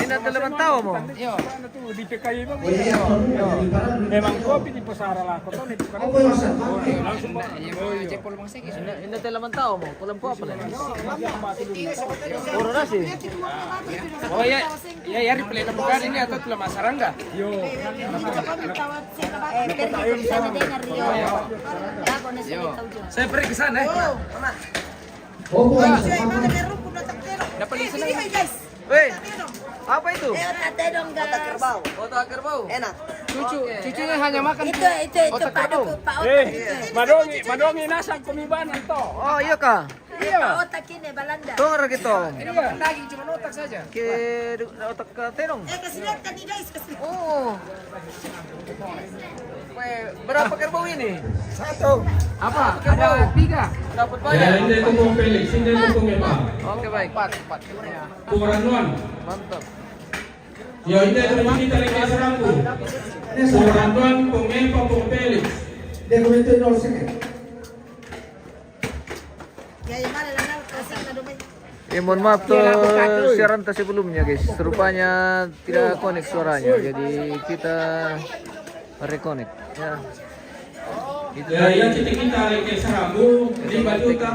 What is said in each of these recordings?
Sina 8 taon mo. Yo. Ano tuh di PKI bang? Memang kopi di pasar lah. Kau tahu nih bukan? Langsung bang. Cek polo bang segi. Sina 8 taon mo. Kulang po apa lang. Puro nasi. Oh ya, ya replay na bukan ini atau tulah masarangga. Yo. Saya pergi ke sana. Dapat di sana. Weh, apa itu? Otak kerbau. Otak kerbau. Enak. Cucunya hanya makan Itu otak Pak kerbau. Pak Otak. Madongi nasang kumibanan to. Oh iya kah? Pak Otak ini Balanda. Tungar gitu. Tidak makan daging, cuma otak saja. Ke otak ke tenong. Kasih lihat kan nih guys, kasih. Oh. Weh, berapa kerbau ini? Apa? Ada 3. Dapat Ya, banyak. hindi ko pong Felix, hindi ko pong iba. Oke baik. 4. Puranuan. Mantap. Yo, hindi ko naman kita rin kay Saranggo. Puranuan, pong iba, pong Felix. Ya, yang mana lah kasih na dumay. Mohon maaf tuh siaran tas sebelumnya guys. Rupanya tidak connect suaranya. Jadi kita reconnect ya. Itu Ya, yan kita rin kay Saranggo, 5 juta.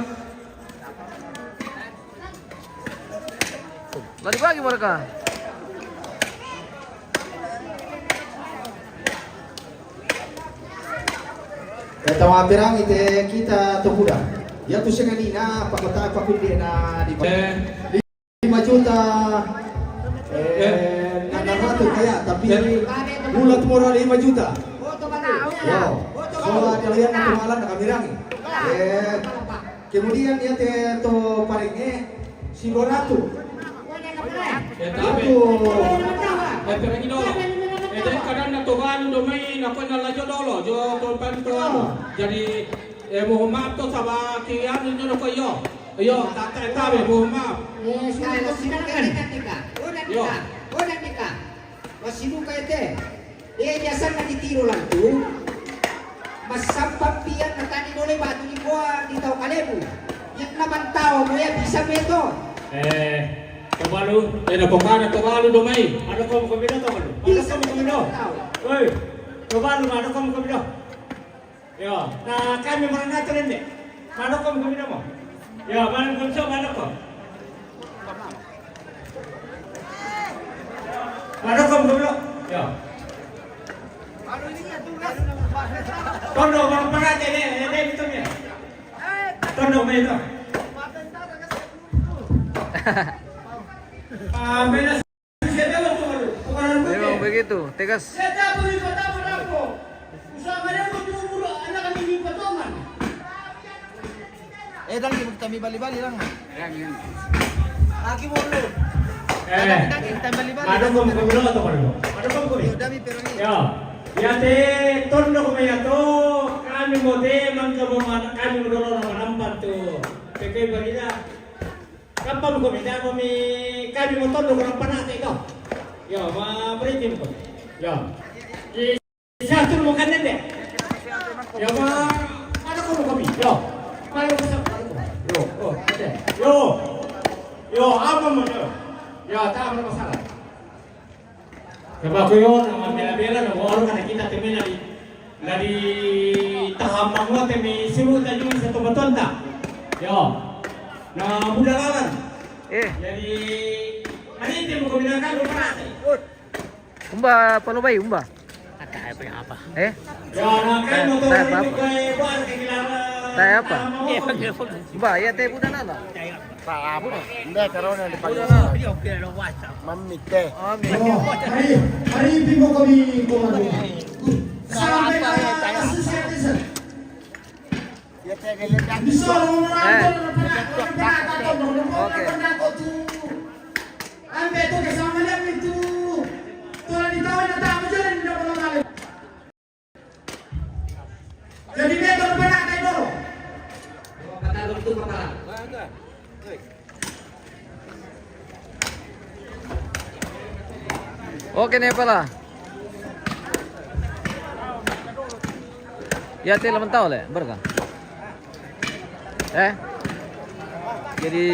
Lari bagi mereka. Kata mapirang ite kita tukuda. Ya tu senganina pakota pakundi na di 5 juta nanaratu kaya tapi bulat moral 5 juta. Ya. So ada lihat na tumalan na kamirangi. Kemudian dia te to paringe sigoratu. Itu Pero ginolo. Then kadang natugan dumay na panalajo dolo, jo tolpan to ano. Jadi mohon maaf to sa bakian ninyo na kayo. Ayo, tatay tabi, mohon maaf. Yo. Masinuka ite. Biasa na ditiro lang tu. Masampap piyan na tani nolay batu ni kuha di tao kalebu. Yang naman tao mo ya bisa beto. Tumalu, napukana tumalu dumay. Ano ko mo kumino to? Ano ko mo kumino? Oy, tumalu, ano ko mo kumino? Yo, na kami mo na natin hindi. Ano ko mo kumino mo? Yo, manang kumso, ano ko? Ano ko mo kumino? Yo. Tondo, mga panate, dito niya. Tondo, may ito. Memang begitu, tegas. Dang kami bali-bali lang. Lagi mulu. Ano ko mo kumino to ko? Ano ko mo kumino? Dami pero ni. Yo. Yate tondo ko may ato. Kami mo de mangkamo kami mo dolo na manampat to. Pekay balida. Kapag mo kumita mo kami mo tondo ko ng panate ito. Yo, ma-breaking ko. Yo. Isa mo kanan de. Yo, ano ko mo kami? Yo. Paano ko sa Yo, oh, ate. Yo. Yo, apa mo yo? Yo, tama na masalah. Kapag ko yun, ang bela-bela, nag-ooro ka nakita timi na di tahamang mo, timi simut na yung sa tumatonda. Yo. Na budalalan. Jadi ani mo ko binakan mo parate. Umba, palubay, umba. Apa? Ya na kan mo to Tayo ni kay buwan kay kilala. Tayo apa? Umba, ya teh buda nala. Hindi, karoon na. Mamit eh. Hari ini mo kami kumano. Sampai na citizen. Bisa mo Oke. Ambil tu kesama lang itu. Tuan ditawan na tao dyan, hindi na pala mali. Jadi beto na pala kayo dolo. Patalo tu pala. Oke nih pala. Ya teh 8 tahun le, berkah. Jadi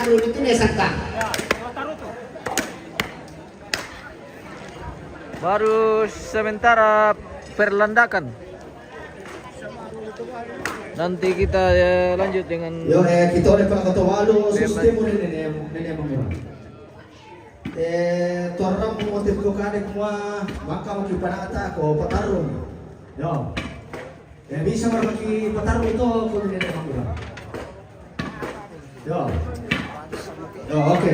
taruh itu nih sangka. Baru sementara perlandakan. Nanti kita lanjut dengan Kita oleh pangkatawalo sistem nenek mangura. Torang motif ko kanik mo maka makipanata ko patarong. Bisa makipatarong ito ko nenek mangura. Oke.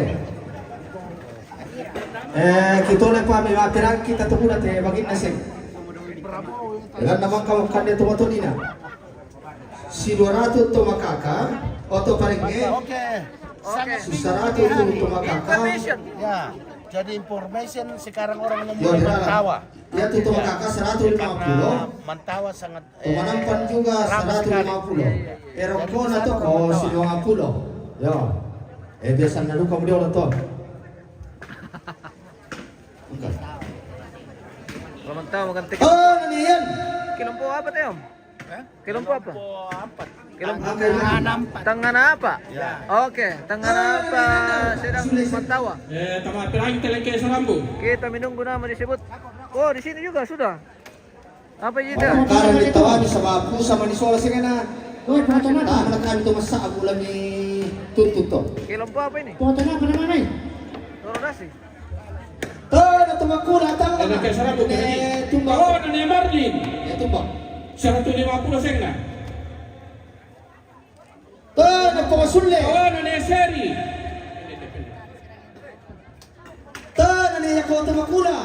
Kita oleh pamilapirang kita tunggu natin bagin nasib. Dengan naman kawakan nito matulina. Si 200 to makaka, oto paringe. Si 100 to makaka. Ya, jadi information sekarang orang ngomong Mantawa. Ya itu makaka 150. Mantawa sangat Tumanampan juga 150. Pero ko na to ko si 50. Yo. Biasa na luka mo diyo to. Pamantau maganti. Oh, naniyan. Kilompo apa tayo? Kilompo apa? Kilompo nampak. Tangan apa? Oke, tangan apa sedang Mantawa. Tama pirang talaga sa Rambo. Kita menunggu nama disebut. Oh, di sini juga sudah. Apa itu? Karena ditawani sa mga pusa manisola sige na. Tama na kami to masa agulan ni tututo. Kilompo apa ini? Foto na pa naman. Toro nasi. Na tumakula tama. Ano kay sa Rambo? Tumbak. Oh, ni Marlin. Tumbak. 150 senga. Na pamasulle. Oh, ni Seri. Na niya ko tumakula.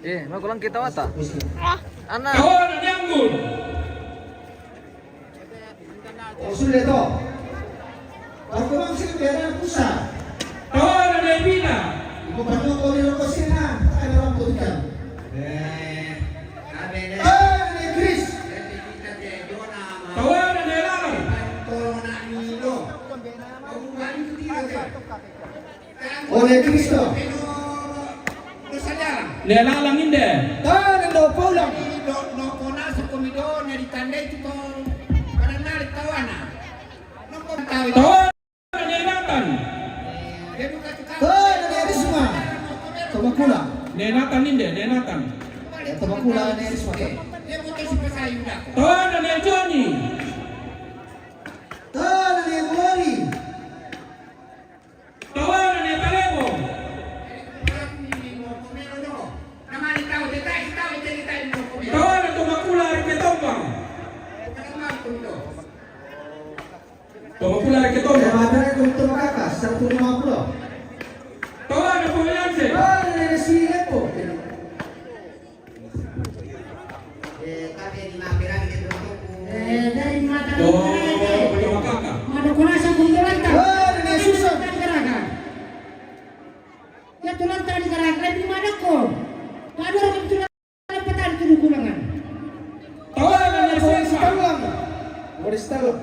Magulang kita wata. Anak. Oh, ni Anggur. Pamasulle to. Ako mang sige pera pusa. Oh, ni Bina. Ibu pano ko ni ko sina. Ano lang to diyan. Ni Chris. Tawanan ni Lalay. Ni Cristo. Ni Lalang hindi. No Paulang. Tawanan ni Nathan. Ni Risma. Tumakula. Ni Nathan hindi, ni Nathan. Tumakula ni Risma. Tawanan ni Johnny. Ni Glory. Tawanan ni Talebo. Tawanan tumakula rin kay Tombang. Tumakula rin kay Tombang. Madara ko tumakakas. 150. Tawanan po Yanse. Ni Sile po. dari mata Tumakaka. ada kurasa kumpulan Ni Susan. gerakan. Ya tulang tadi gerakan di mana kok? Ada orang tulang petan itu kulangan. Tawanan ni Cesar. Tawang. Boris Tawang.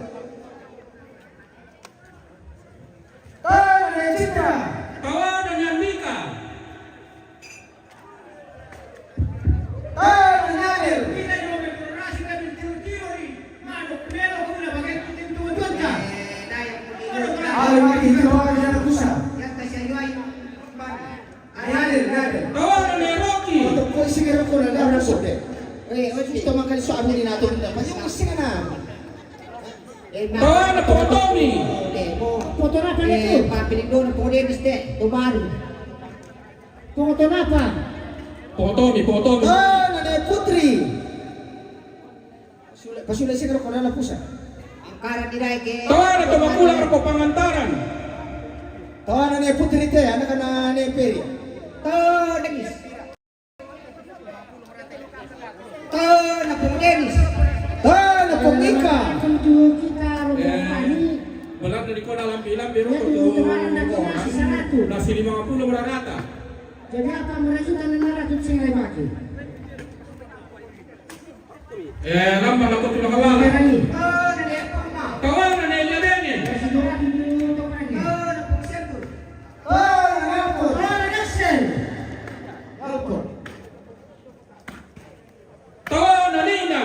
Ni Citra. Tawanan ni Mika. Ni Nadir. Tawanan ni Rocky. Tawanan po Tommy. Foto apa itu? Foto apa? Po Tommy, po Tommy. Putri. Pasulay siguro ko na pusa. Tawanan tumakula rin po pangantaran. Tawanan ni Putri te, anak na ni Peri. Nangis. Na Dennis. Na Ika. Untuk kita rombongan ini. Malam na di ko nalang bilang, pero Ya, ito kebetulan anda nasi 100. nasi 50 rata. Jadi apa merajukan 600 sing lagi? Lambang ako pinakawalan. Merah ini. Tawanan ni Ladengin. Kasih doa dulu untuk lagi. Alport. Naksel. Alport. Tawanan Nina.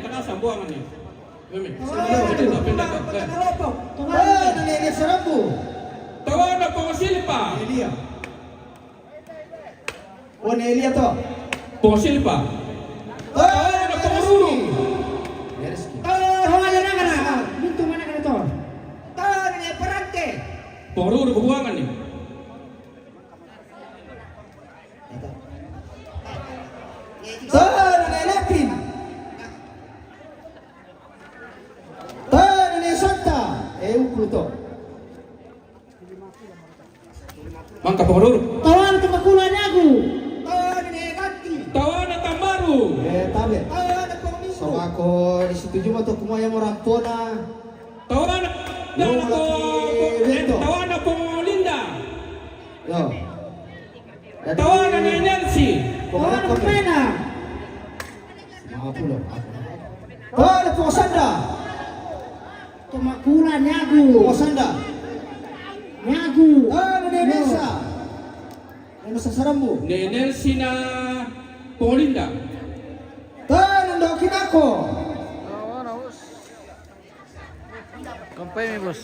kanasa buangan ni. Mami. Pindah. Nene Sarambu. Tawana po silpa. Elia. Oh, Elia to. Po silpa. Tawana po Ruru. Hawa na kana. Dito mana kana to? Nene Perante. Poruru ko buangan ni. Nene Lepin. Nene Santa. Ukruto. Mangka poruru. Tawan ke makulan aku. Nene Ganti. Tawana tambaru. Tabe. So ako di situ cuma to kumayang orang pona. Tawana Tawana po Linda. Yo. Tawana ni Nancy. Tawan ke pena. Mga pulo. Tawana po Sanda. Ke makulan aku. Po Sanda. Aku. Nene Nesa. Nene Sarambu. Ni Nancy na po Linda. Nando Kinako. Tawana bos. Kampay mi bos.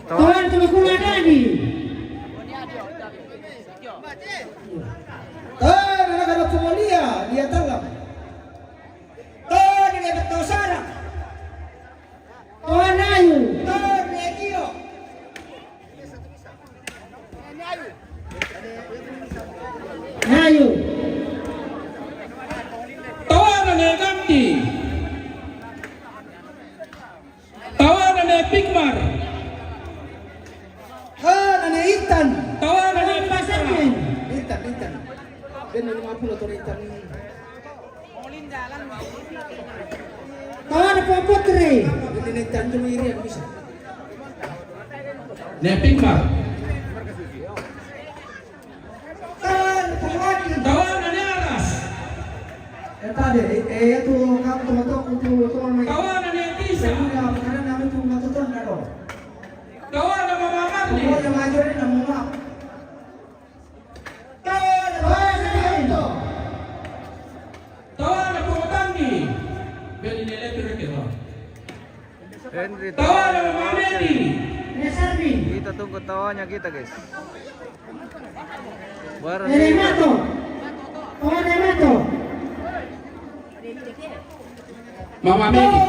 Tawan ke makulan lagi. Nagana po Lia Talam. Nene Betosara. Tawan ayu. Nene Gio. Ayu. Tawana ni Gamti. Tawana ni Pigmar. Nene Intan. Tawana ni Tawan Pasar. pasamin. Intan. Ben 50 to Intan. Tawan po putri. Nene Intan tumiri ang bisa. Ni Pigmar. Tawana ni Aras. Tadi, itu kamu tuh may. Tawana ni Tisa. Karena namin tuh matutunan na do. Tawana Mama Marley. Kung yung major na muna. Tawana po Tangi. Beli ni elektrik ito. Henry Tawana Mama Medi. Nesarbi. Kita tunggu tawanya kita guys. Barang Dari Mato. Tawan dari Mato. Mama Medi.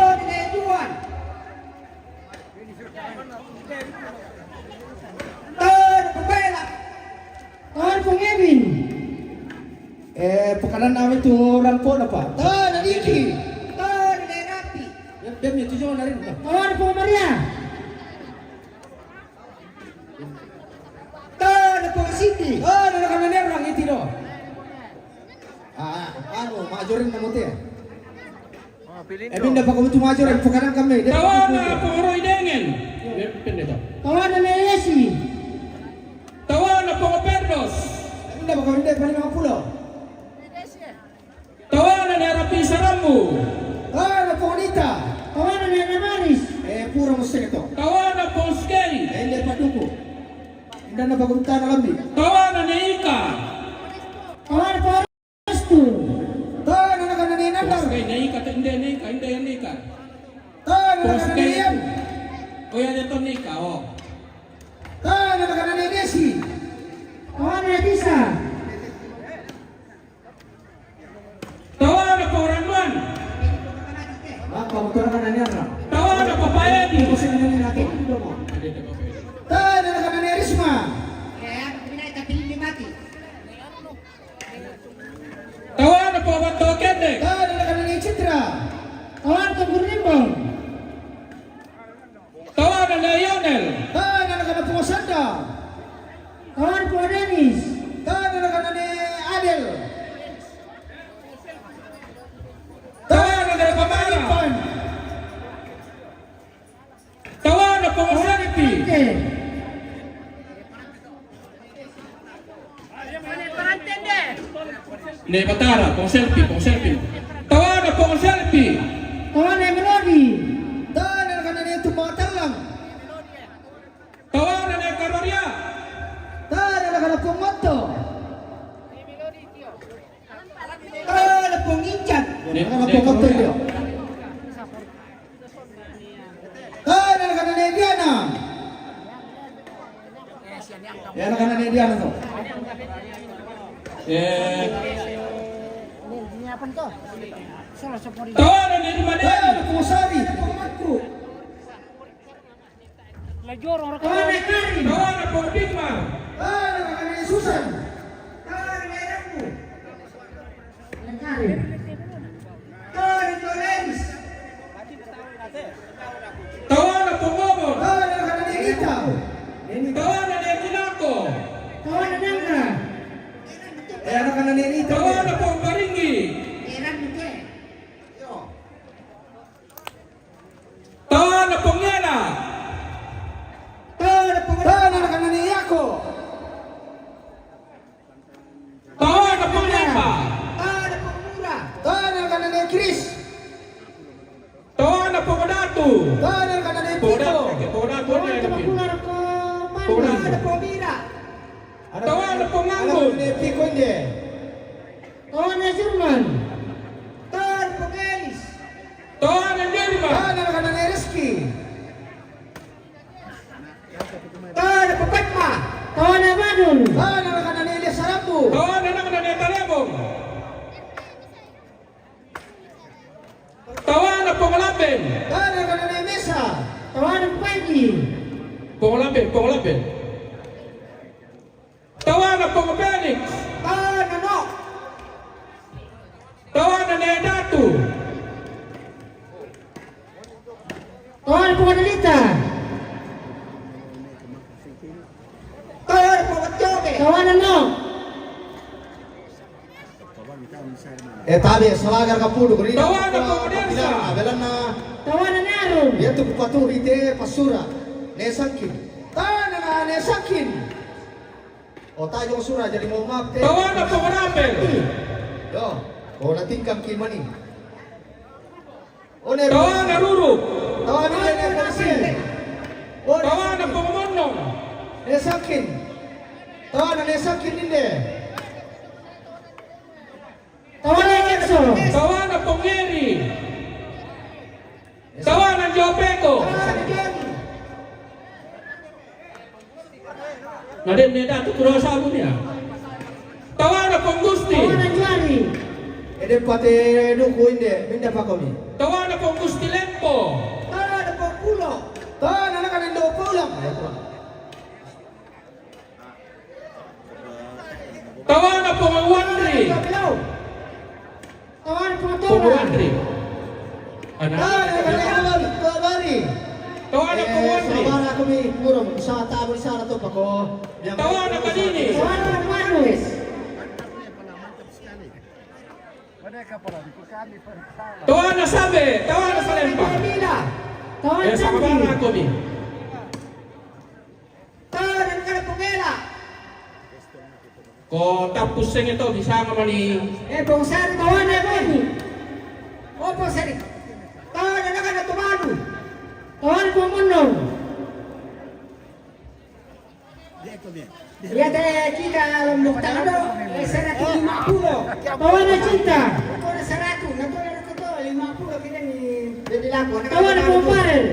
Tawan po Evin. Pekanan namin tuh rampo na pa. Niki. Rapi. Yan itu cuma narin ba? Tawan po Maria. Po City. Nakakananir lang itino. Majorin na mo te. Oh, pilih Pinda pa kami tumajorin. Pekanan kami. Tawana po Roy Dengen. Pinda ito. Tawan na Yesi. Tawana po Perdos. Pinda pa kami. Pinda pa 50. Tawana ni Rapi Sarambu. Po Anita. Tawan na Namaris. Puro mo sa ito. Tawana po Skay. Hindi pa duko. Hindi na pagunta na kami. Tawana ni Ika. Tawan po Restu. Nakakananinan Skay ni Ika. Hindi ni Ika. Hindi yan ni Ika. Nakakananinan. O yan ito ni Ika. O. Nakakananisi. Tawan na Tisa. Tawana po Ranman. Pamutulan ka na niya na. Tawana po Payadi. Kasi nilin natin. Nakakananirisma. Tawana po Wanto Kende. Nakakananichitra. Tawan po Gurnimbong. Tawana ni Lionel. Nakakanapungosanda. Tawan po Dennis. Nakakanani Adel. Tawana ni Pamara. Tawana po Sanity. Ni Batara, pong selfie. Tawana po selfie. Tawan na Melody. Nakakanani tumatalang. Tawana ni Karoria. Nakakanapungmoto. Nakakanapungingchan. Nakakanapungmoto yun. Tawanan ni Madani. Pusari. Lajor orang Tawanan ni Karim. Tawanan po Bigmar. Susan. Karim. Tawanan po Ngobor. Tawanan Tawanan ni Kinako. Tawanan Angga. Tawanan po Baringi. Tawanan po Ngena. Tawanan po Lepa. Tawanan po Kodatu. Kodatu Tawanan niya. Tamakular ko Manu. Tawanan po Nganggun. Tawanan Zurman. Tawanan Jerima. Tawanan Badun. Tawanan ang Talebong. Tawanan po Malapin. Tawanan Pagi. Ponglapin. Tawanan po Felix. Tawanan ni Datu. Tawanan Pengadalita. Tawanan No. Tabi selagar kapudu berita. Tawanan po Madersa. Tawanan Arum. Dia tu patuh ite pasura. Nesakin. Nesakin. Tajong surah jadi mau maaf teh. Tawanan po Marapel. Yo, natingkam kimani. Tawanan Ruru. Tawanan ni polisi. Tawanan po Monong. Nesakin. Nesakin inde. Tawanan Ekso. Tawanan po Ngeri. Tawanan Jopeko. Nadim ni Datu kurang sabu niya. Tawanan po Gusti. Tawanan Juari. Ede pate nuku inde, minda pakomi. Tawanan po Gusti Lempo. Tawanan kan indo pulang. Tawanan po Wandri. Tawanan Po Pengatora. Wandri. Anak. Kabari. Tawanan po Wandri. Sabara kami kurang sa tabo sa to pako. Tawanan pa din eh. Tawanan Manus. Tawanan Sabe. Tawanan sa Lempa. Tawanan Sa Sandi. kabara ko mi. Ko tapos sa ito, bisa ka man ni... Tawanan Bani. Tawanan Pemenong. Tawanan Cinta. Tawanan Pemparel.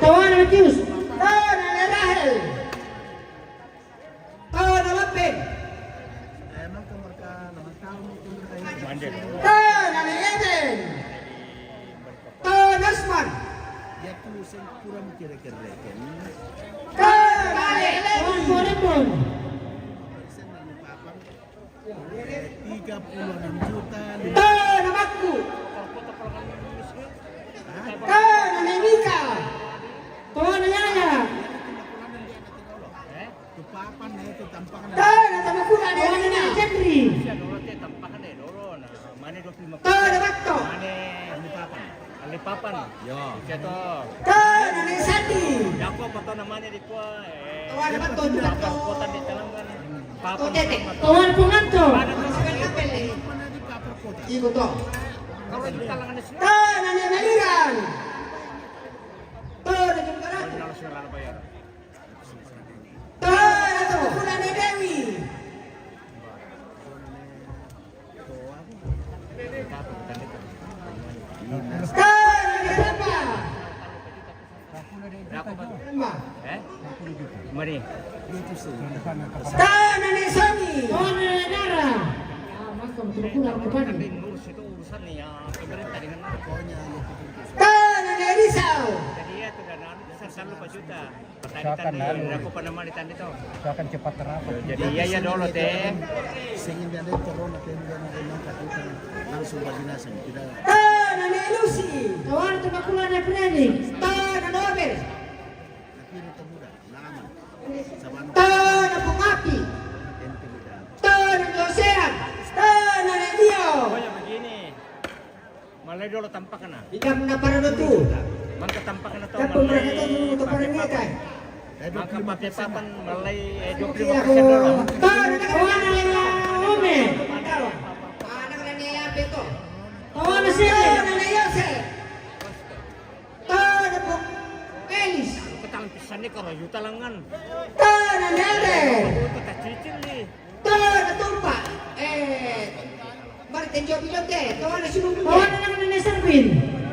Tawanan Matius. Tawanan Korepon. 36 juta. Tawanan Yaya. Tupapan na ito, tampakan na. Tawanan Jeffrey. Alipapan. Yo. Ito. Yako pato naman ni kwa kota di Talangan. Papan. Tawanan Penganto. Iko to. Kalau di Talangan sini. Harus ngelar bayar. berapa? Mari. Nenek Sami. Nenek Dara. Maka berkurang depan. Ngurus itu urusan nih ya pemerintah dengan Nenek Risau. jadi ya sudah besar lupa juta. Petani aku pernah mali tadi itu. Akan cepat terapat. Jadi ya dulu teh. Singin dia ada corona tenda na kita langsung bajinasan tidak. Nenek Lucy. Kawan tu makulah na preni. Nenek Nobel. Tapi itu mudah, aman. Sama Nenek Pengapi. Nenek Josean. Nenek Dio. Pokoknya begini. Malay dulu tampakan na. Ikaw na para tu. Mangka tampakan na to Kapag mereka tu tu para mereka. Maka papan malay 25% Ako. dulu. Kawan na Ome. Anak na niya Beto. Kawan na siya. Nenek Yosef. Nenek po Elis. Ketang pisan ni karo juta langan. Nenek Nelder. Itu tak cicil ni. Nenek Tumpa. Martin Jobilog deh. Kawan na sunod. Kawan na lang Nenek Servin.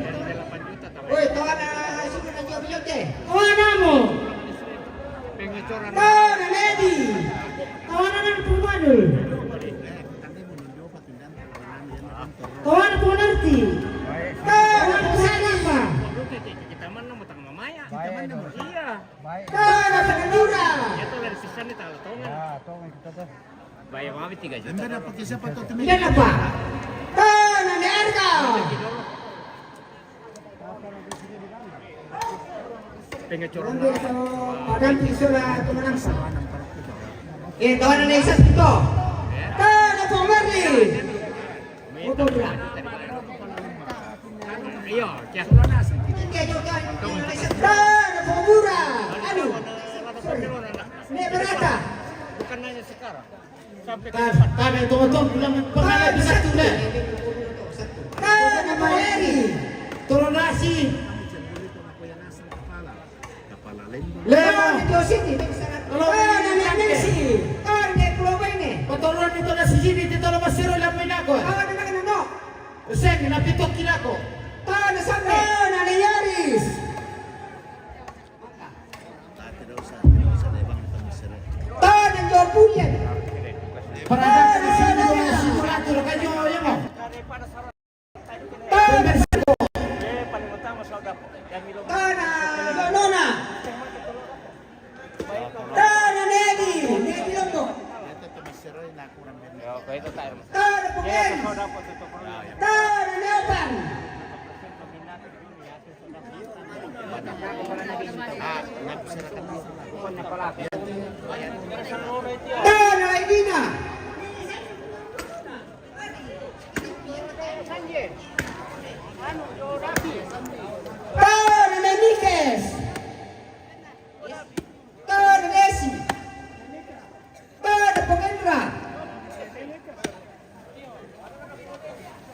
Dari 8 juta tahu. Uy, kawan na sunod na Jobilog deh. Kawan na mo. Pengecoran. Nenek Lady. Kawan na lang Pumadul. Kawan po Narti. Kawan po Sanapa. Kita mana mau tang mamaya. Iya. Kawan po Nandura. Itu dari pisan ni tahu tahu kan. Bayar mami 3 juta. Anda pakai siapa tuh temen? Ilan apa? Kawan na Erka. Pengecoran. Padang piso na tumanang sa. Kawan na isa dito. Kawan po Merli. Opo bra. Iya, cak. Kawan po Mura. Ano? Ne berata. Bukan hanya sekarang. Sampai ke Kami tunggu bilang pengalat bisa tulen. Kawan po Eri. Turun nasi. Lemon itu sini. Kawan na Nancy. Kawan na Pulau Bene. Paturuan ito na si Gini, dito na masiro lang may nako. Kawan na Nano. Sige, napitok kinako. Kawan na Sandra. Kawan na Yaris. Tidak usah na ibang pamisira. Kawan na John Pulian. Parada na si Gini ko na sigurado na kanyo yung mo. Kawan na paling utama saudara yang minum. Kawan na Nona. Kawan na Nedi. Nedi Lombok. Ito pamisira na kurang din. Oke, itu tak. Kawan na Pugay. dapat itu. Kawan na Neopan. Kawan na Laidina. Kawan na Menikes. Kawan na Desi. Kawan na Pukendra.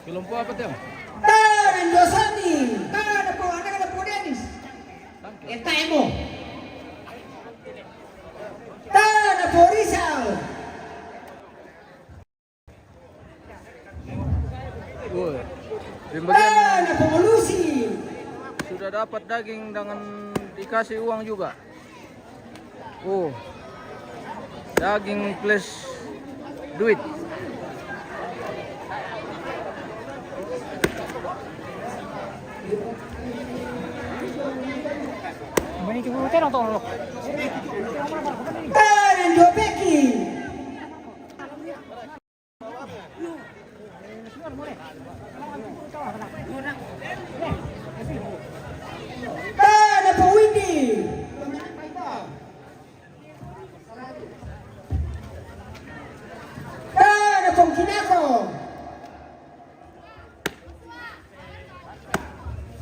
Kilompo apa tuh? Kawan na Dosani. Kawan na po anak na po Dennis. Entay mo. Kawan na po Rizal. Di Kawan bagian na po Lucy. sudah dapat daging dengan dikasih uang juga. Oh, daging plus duit. Kawan na Jopeki. Kawan na po Windy. Kawan na po Kinako.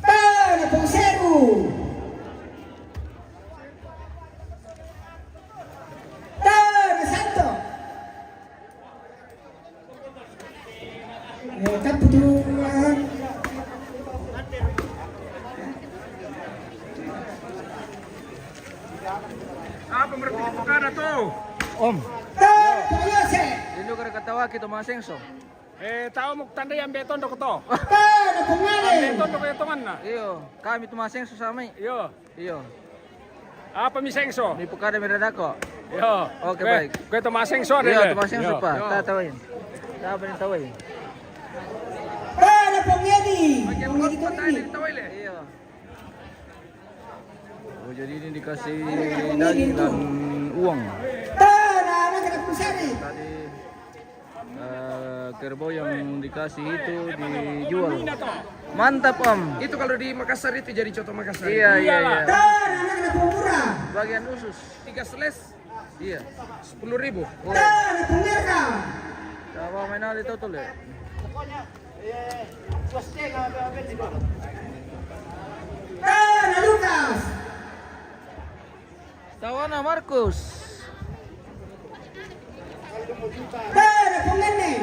Kawan na po Seru. Kawan na Santo. Kaputulungan. Apa mereka bukan tuh? Om, Kawan na po Yose. dulu kada katawa kita masengso. Tahu mau tanda yang beton dok to. Kawan na Pungari. Tondo kayo tungan na. Iyo, kami tumaseng susama. Iyo. Iyo. Apa mi sengso? Di pukada meradako. Iyo. Oke, baik. Kaya tumaseng so. Iyo, tumaseng supa. Tatawin. Tatawin tawin. Tara Pungari. Pungari ko rin. Iya. Oh, jadi ini dikasih daging dan uang. Tara anak kena pusari. Tadi kerbau yang dikasih itu dijual. Mantap Om. Itu kalau di Makassar itu jadi contoh Makassar. Iya iya iya. Tara anak kena pungura. Bagian usus. 3 seles Iya. 10.000. Tara Pungera. Coba main ali total ya. Tara Lucas. Tawana Markus. Tara Pungene.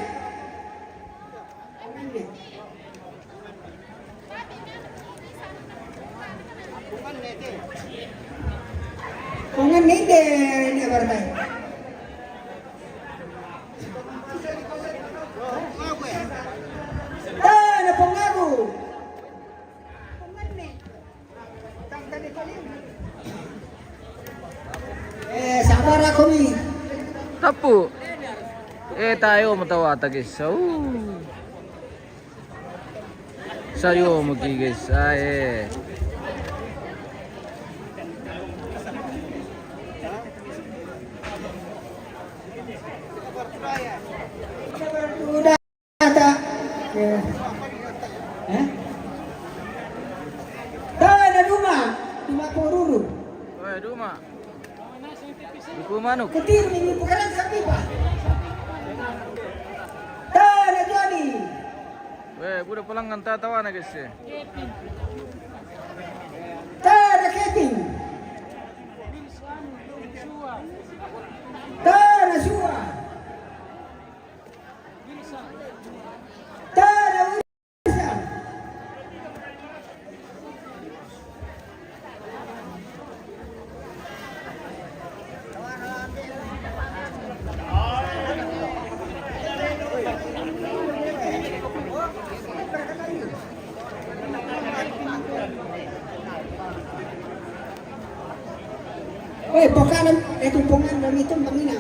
Pungene ini berarti. Tara Pungagu. Sabar aku nih. Tapu. Tayo matawata guys. Sayo magi guys. Udah ada. Tara Duma. Duma Poruru. Weh, Duma. Ibu manuk. Ketir ini bukan sapi pak. Tara Joni. Weh, udah pelanggan tatawana guys ya. Tara Kevin. Tara Shua. Tara Wilson. Pokanan, tumpungan dari itu Bangina.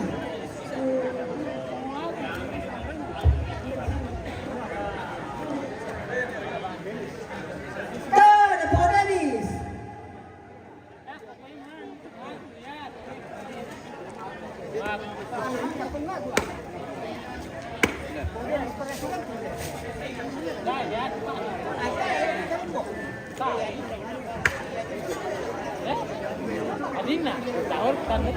Tara Podanis. Adina, tahun tanda.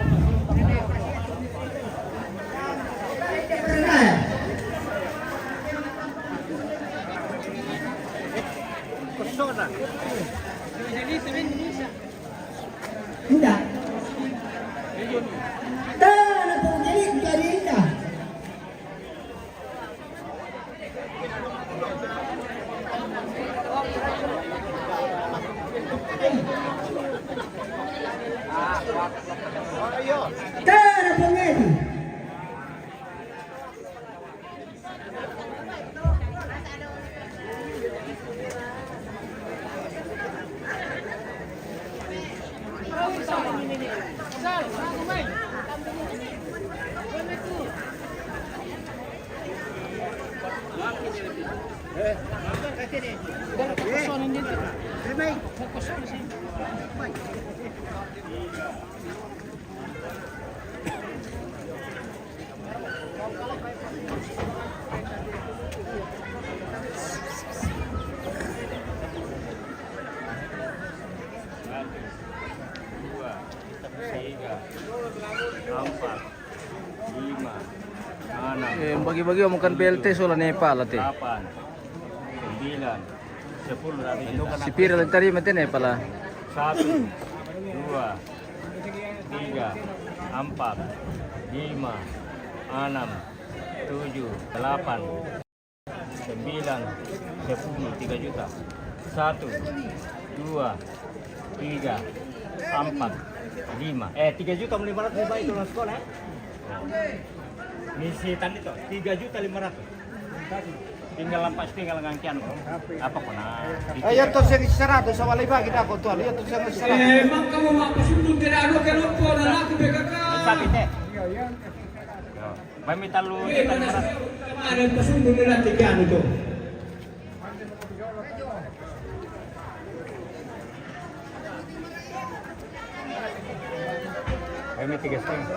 Enggak. Tara Podanis dari Indah. Tara Pungedi. Bagi-bagi omongan BLT soal Nepal ate. 8, 9, 10 tadi itu kan Si Pira lang tadi mati Nepal lah. 1, 2, 3, 4, 5, 6, 7, 8, 9, 10, 3 juta. 1, 2, 3, 4, 5. 3 juta 500 ribu itu orang sekolah. Misi tadi tuh 3.500.000. tinggal lampas tinggal ngangkian apa kok nah. Ayo tuh yang 100 sama lima kita kotor. Ayo tuh yang 100. Emang kamu mau pasundung tidak ada kenapa dan aku PKK. Sakit deh. Mami talu Kemarin pasundung dengan 3 anu tuh. Mami 3 setengah.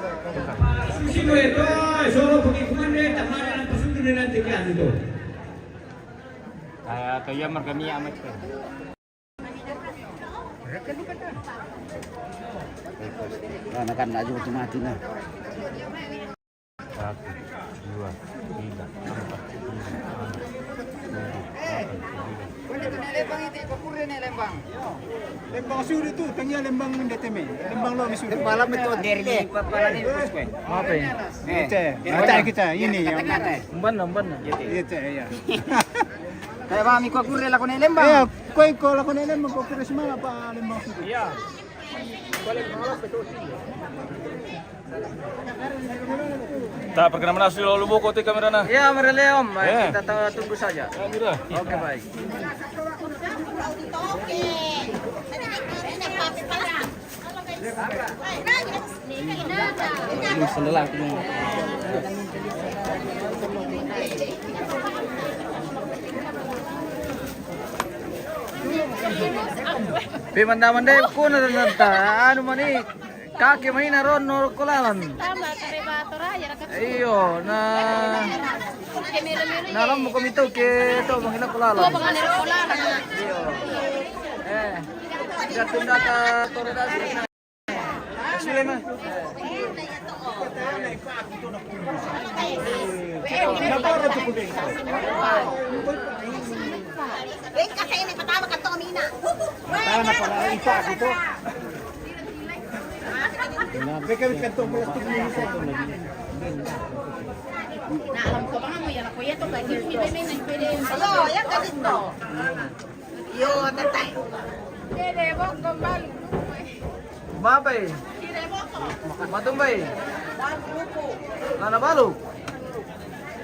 Sino ito, solo pergi kemana, kemarin pasundung dengan 3 anu tuh. Kaya margami amat ko. Kan aja macam mati na. 1, 2, 3, 4, 5. Lembang suri tu, tengah lembang DTM. Lembang lo misuri. Malam itu dari Papalani puskwe. Apa ya? Kita kita ini yang Umban. itu ya. Kaya mami ko kurel ako na lembang. Eh, ko la ko na lembang ko pero semana pa lembang suri. Iya. Tak perkenaan nasi lalu buku ti kamera na. Ya, Marele Om. Kita tunggu saja. Mira. Oke, baik. Ini Sendelang. Pimanda-manda ko na nanta. Ano man eh. Kaki may naroon no kulalan. Tama, karibator aja. Iyo na nalam mo kami to ke to mangila kulalan. Panganero ko lang. Iyo. Jatuh data tolerasi na. Sila na. Wait, kasi may patama ka to, Mina. Sana pala isa dito. Bekawit kanto plastic ni isa to. Naalam ko ba mo yan ako yan to kay hindi ba may pwede yung salo, yan ka dito. Yo, tatay. Dede mo kumbal. Mabay. Dede mo ko. Matumbay. Grupo. Nanabalo.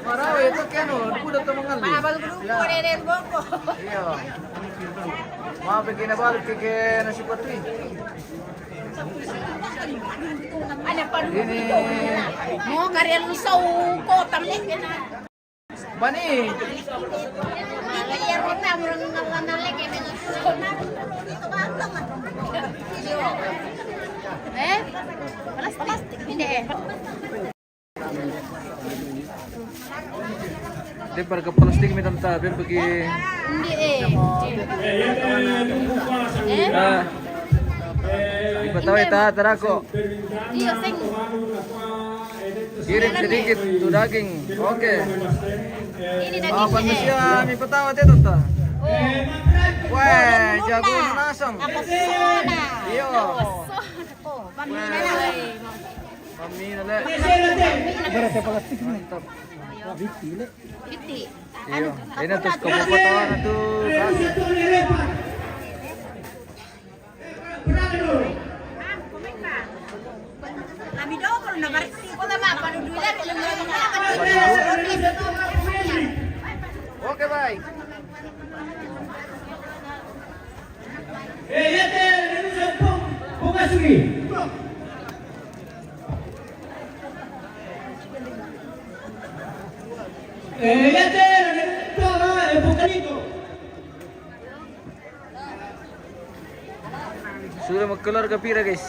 Marawi ito kano, budak to mangal. Babal grupo dede mo ko. Iyo. Mabay kinabalo kike na si Patri. Ano pa Ini mo karyan sa ko tamlik na. Bani. Kaya rota mo nang nalik eh. Dito ba ang Eh? Plastik hindi eh. Di perga plastik mi tanta biar pergi. Hindi eh. Iba tahu ita terako. Iya sing. Kirim sedikit tuh daging. Oke. Ini Apa daging eh. manusia mi petawa itu tanta. Oh. Wah, jago nasam. Ako sona. Iyo. Oh, pamina na. Mami nale. Berapa plastik ni? Mantap. Iti. Iyo. Ini terus kamu petawa tuh. Kami daw ko na mariti ko na mapanudulan ilang Oke, baik. Yate, renusa pumasugi. Yate, bukan itu. Sudah magkeluar ka pira guys.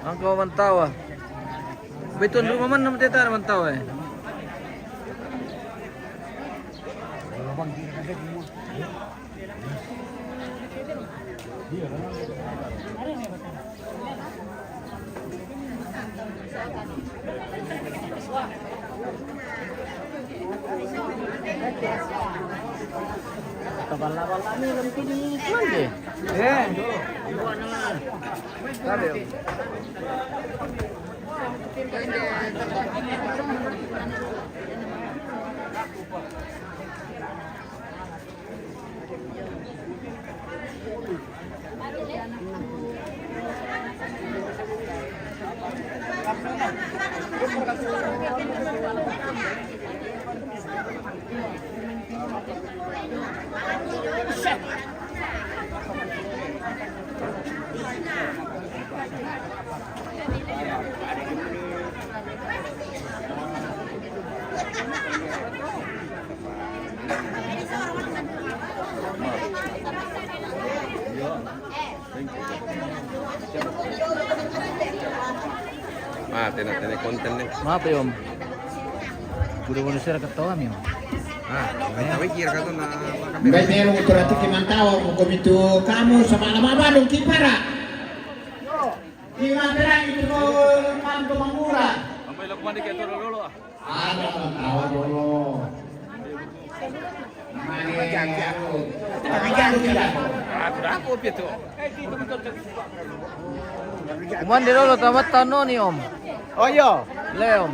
Ang kawamantawa. Betul rumah man naman teta naman tawa eh. Kabala-bala ni lampi ni mande. Sabi. Tena konten nih. Maaf ya Om. Udah mau diseret ke toa Om. Tapi kira kata na. Baik meron ko turati kimantao mo komito kamu sama nama Bandung kipara. Kimantara itu ko manto mangura. Ambil lakukan di kantor dulu. Ano tawa dulu. Berapa itu? Kuman di dulu tamat tano nih Om. Oh iya. Le Om.